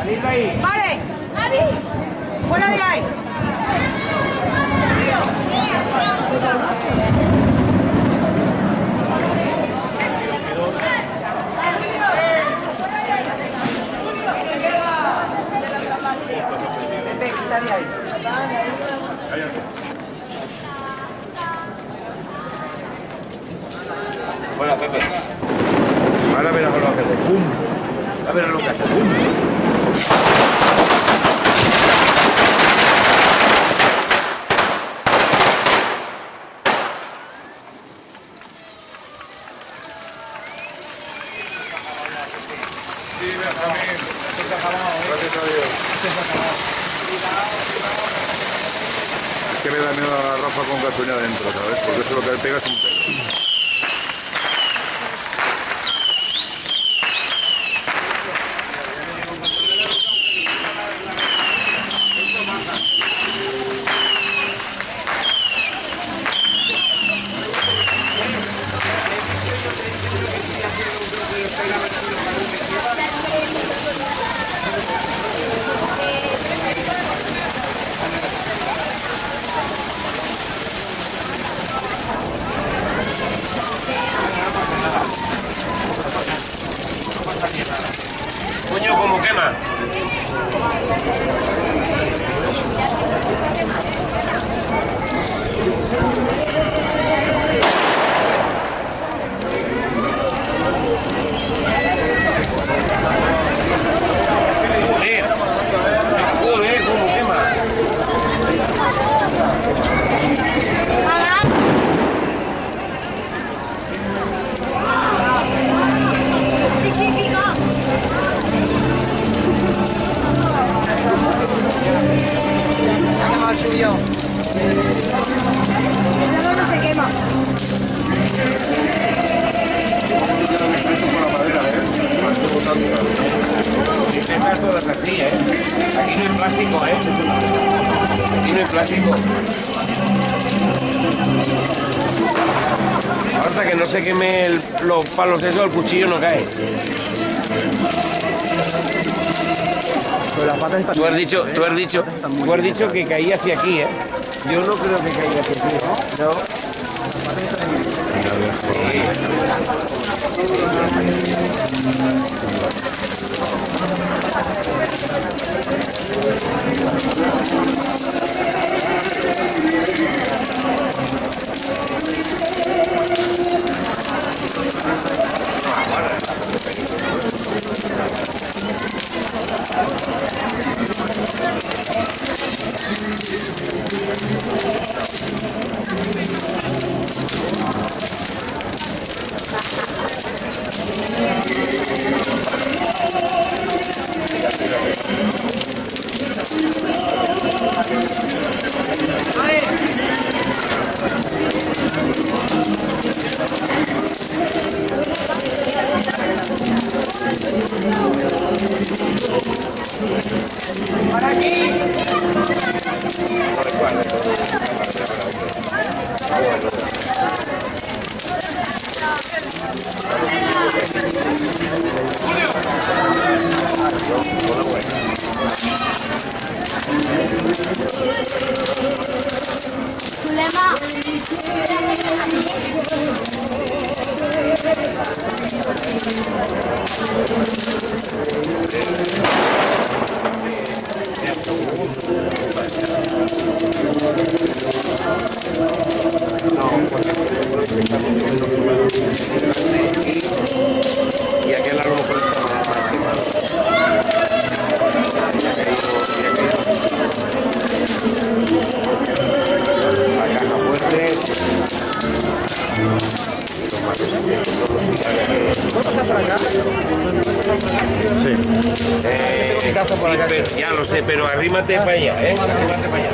Salid de ahí. Vale. Fuera de ahí. Pepe, quítale ahí. Hola, Pepe. Ahora verás lo que hace. ¡Pum! Ahora verás lo que hace. ¡Pum! Sí, Benjamín. Esto se ha acabado, ¿eh? Gracias a Dios. Esto se ha acabado. Es que me da miedo a la Rafa con gasolina adentro, ¿sabes? Porque eso lo que le pega es un pelo. Coño, como quema. Joder, como quema. Sí, pica. Ha quemado el suyo. El lado no se quema. Estas todas así, ¿eh? Aquí no hay plástico, ¿eh? Aquí no hay plástico. Hasta que no se queme los palos de eso, el cuchillo no cae. Pero las patas están... Tú has dicho que caía hacia aquí, ¿eh? Yo no creo que caiga hacia aquí, ¿no? No. Y aquel a lo mejor está más quemado. La caja fuerte. Sí. Ya lo sé, pero arrímate para allá, ¿eh? Arrímate para allá.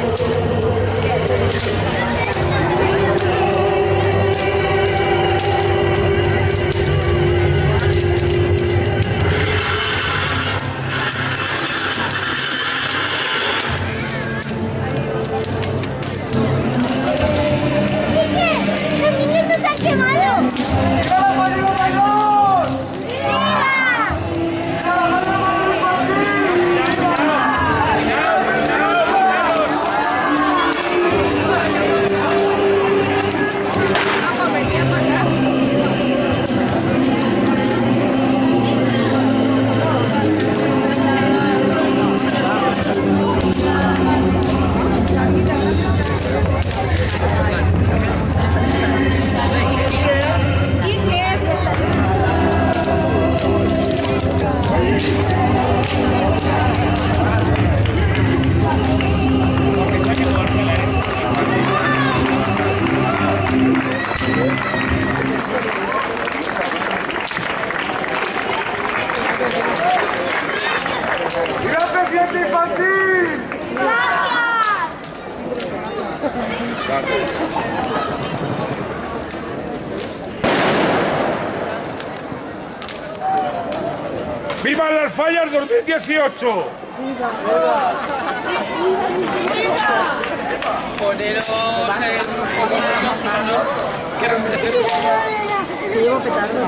¡Viva el presidente infantil! ¡Viva las fallas 2018! Poneros el ¿no? Que Llevo petardo.